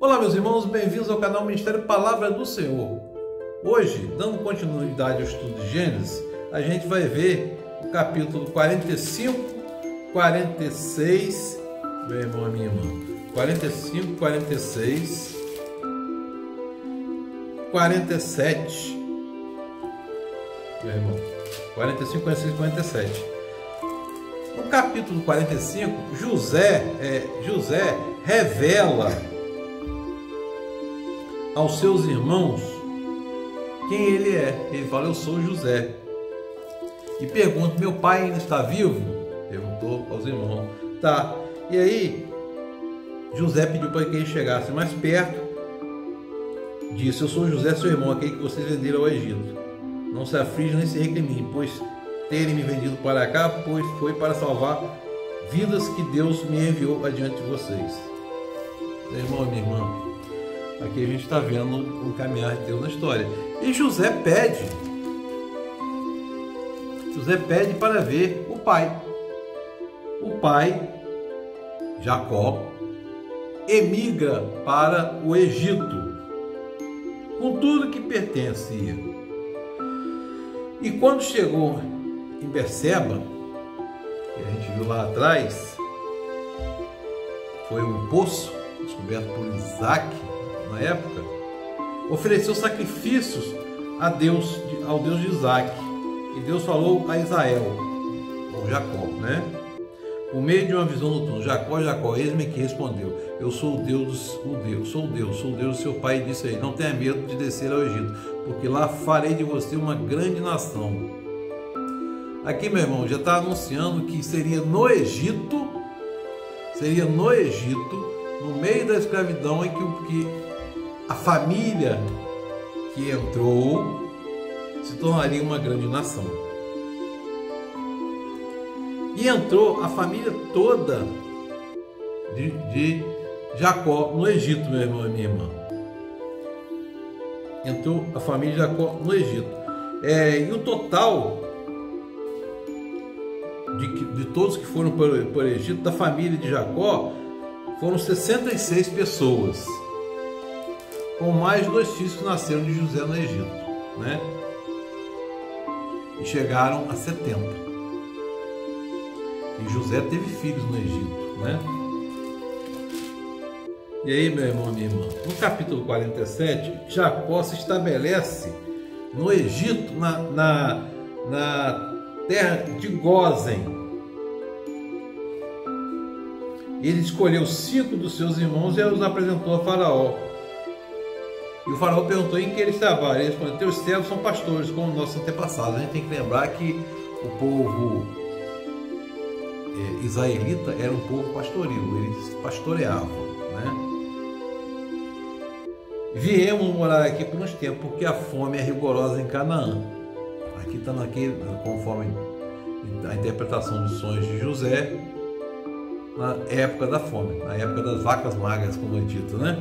Olá meus irmãos, bem-vindos ao canal Ministério Palavra do Senhor. Hoje, dando continuidade ao estudo de Gênesis, a gente vai ver o capítulo 45, 46, meu irmão e minha irmã, 45, 46, 47, meu irmão, 45, 46 e 47. No capítulo 45, José revela aos seus irmãos quem ele é. Ele fala: eu sou José. E pergunta: meu pai ainda está vivo? Perguntou aos irmãos. Tá. E aí José pediu para que ele chegasse mais perto. Disse: eu sou José, seu irmão, aquele que vocês venderam ao Egito. Não se aflige nem se recrimine, pois terem me vendido para cá, pois foi para salvar vidas que Deus me enviou adiante de vocês. Meu irmão e minha irmã, aqui a gente está vendo o caminhar de Deus na história. E José pede para ver o pai. O pai, Jacó, emigra para o Egito, com tudo que pertencia. E quando chegou em Berseba, que a gente viu lá atrás, foi um poço descoberto por Isaac, na época, ofereceu sacrifícios a Deus, ao Deus de Isaac. E Deus falou a Israel, ou Jacó, né? Por meio de uma visão noturna: Jacó, Jacó, eis-me que respondeu: eu sou o Deus, sou o Deus do seu pai. E disse a ele: não tenha medo de descer ao Egito, porque lá farei de você uma grande nação. Aqui, meu irmão, já está anunciando que seria no Egito, no meio da escravidão, em que a família que entrou se tornaria uma grande nação. E entrou a família toda de Jacó no Egito, meu irmão e minha irmã. Entrou a família de Jacó no Egito. E o total de todos que foram para o Egito, da família de Jacó, foram 66 pessoas, com mais 2 filhos que nasceram de José no Egito, né? E chegaram a 70. E José teve filhos no Egito, né? E aí, meu irmão e minha irmã, no capítulo 47, Jacó se estabelece no Egito, na terra de Gósen. Ele escolheu 5 dos seus irmãos e os apresentou a Faraó. E o Faraó perguntou: em que eles trabalham? Ele respondeu: teus servos são pastores, como nossos antepassados. A gente tem que lembrar que o povo israelita era um povo pastoril, eles pastoreavam, né? Viemos morar aqui por uns tempos, porque a fome é rigorosa em Canaã. Aqui está conforme a interpretação dos sonhos de José, na época da fome, na época das vacas magras, como é dito, né?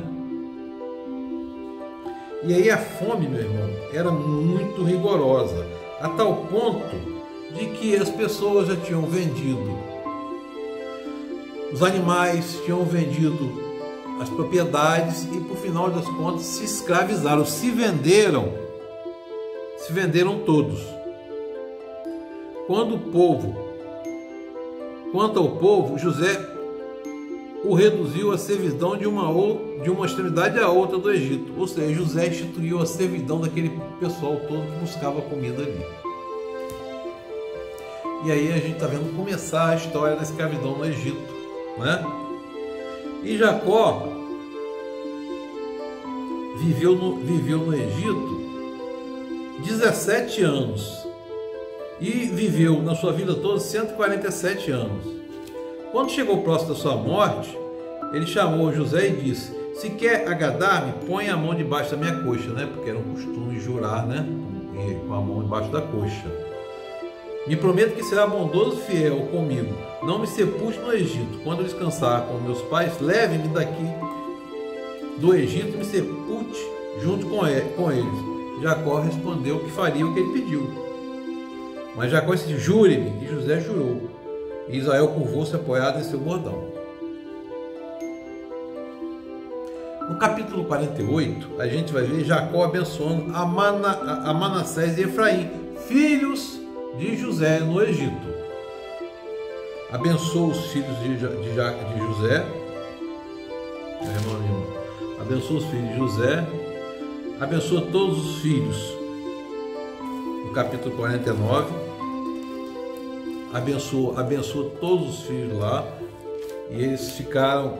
E aí a fome, meu irmão, era muito rigorosa, a tal ponto de que as pessoas já tinham vendido os animais, tinham vendido as propriedades e, por final das contas, se escravizaram, se venderam todos. Quanto ao povo, José o reduziu à servidão de uma extremidade à outra do Egito. Ou seja, José instituiu a servidão daquele pessoal todo que buscava comida ali. E aí a gente está vendo começar a história da escravidão no Egito, né? E Jacó viveu no Egito 17 anos e viveu na sua vida toda 147 anos. Quando chegou próximo da sua morte, ele chamou José e disse: se quer agradar-me, põe a mão debaixo da minha coxa, né? Porque era um costume jurar, né? Com a mão debaixo da coxa. Me prometo que será bondoso e fiel comigo. Não me sepulte no Egito. Quando eu descansar com meus pais, leve-me daqui do Egito e me sepulte junto com eles. Jacó respondeu que faria o que ele pediu. Mas Jacó disse: jure-me. E José jurou. E Israel curvou-se apoiado em seu bordão. No capítulo 48, a gente vai ver Jacó abençoando a Manassés e Efraim, filhos de José no Egito. Abençoa os filhos de José, abençoa os filhos de José, abençoa todos os filhos. No capítulo 49, abençoa todos os filhos lá, e eles ficaram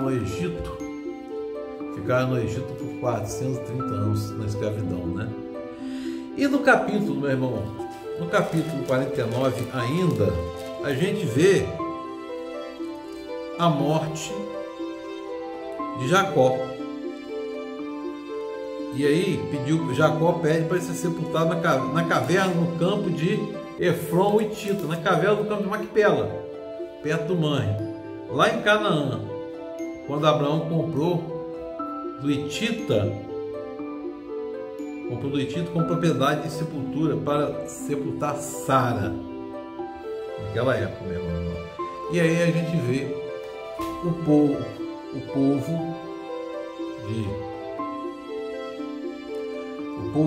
no Egito. Ficaram no Egito por 430 anos na escravidão, né? E no capítulo, meu irmão, no capítulo 49 ainda, a gente vê a morte de Jacó. E aí Jacó pede para ele ser sepultado na caverna no campo de Efron e Tita, na caverna do campo de Macpela, perto do Manre, lá em Canaã, quando Abraão comprou do Hitita com propriedade de sepultura para sepultar Sara, naquela época, meu irmão. E aí a gente vê o povo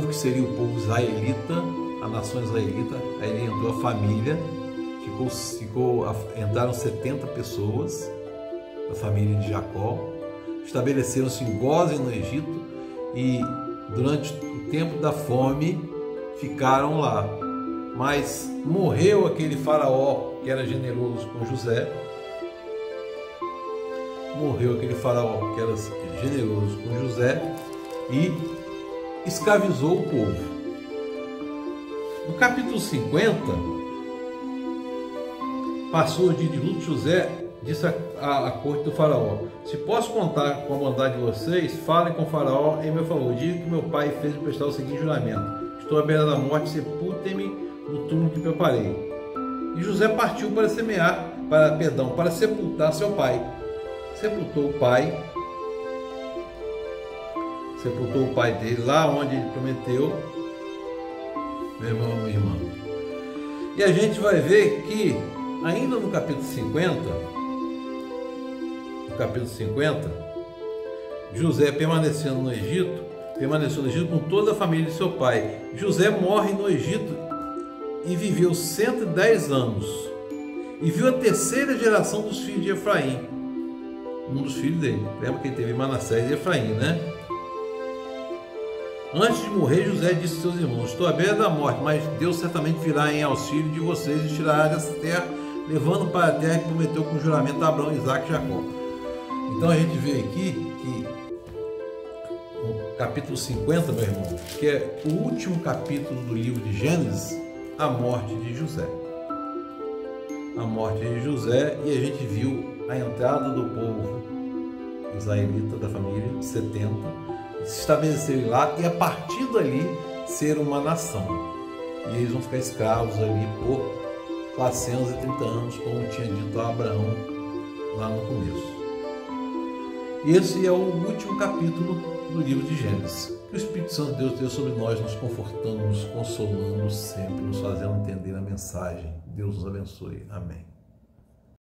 que seria o povo israelita, a nação israelita. Aí entrou a família, entraram 70 pessoas da família de Jacó, estabeleceram-se em Gósen no Egito e durante o tempo da fome ficaram lá. Mas morreu aquele faraó que era generoso com José, e escravizou o povo. No capítulo 50, passou o dia de luto, José disse à corte do faraó: se posso contar com a bondade de vocês, falem com o faraó em meu favor. Diga que meu pai fez me prestar o seguinte juramento: estou à beira da morte, sepultem-me no túmulo que preparei. E José partiu para para sepultar seu pai. Sepultou o pai dele lá onde ele prometeu, meu irmão, minha irmã. E a gente vai ver que ainda no capítulo 50, José permaneceu no Egito com toda a família de seu pai. José morre no Egito e viveu 110 anos e viu a terceira geração dos filhos de Efraim, um dos filhos dele. Lembra que ele teve Manassés e Efraim, né? Antes de morrer, José disse aos seus irmãos: estou à beira da morte, mas Deus certamente virá em auxílio de vocês e tirará dessa terra, levando para a terra que prometeu com juramento a Abraão, Isaque e Jacó. Então a gente vê aqui que no capítulo 50, meu irmão, que é o último capítulo do livro de Gênesis, a morte de José. E a gente viu a entrada do povo israelita, da família de 70, se estabelecer lá e a partir dali ser uma nação. E eles vão ficar escravos ali por 430 anos, como tinha dito a Abraão lá no começo. E esse é o último capítulo do livro de Gênesis. Que o Espírito Santo de Deus esteja sobre nós, nos confortando, nos consolando sempre, nos fazendo entender a mensagem. Deus nos abençoe. Amém.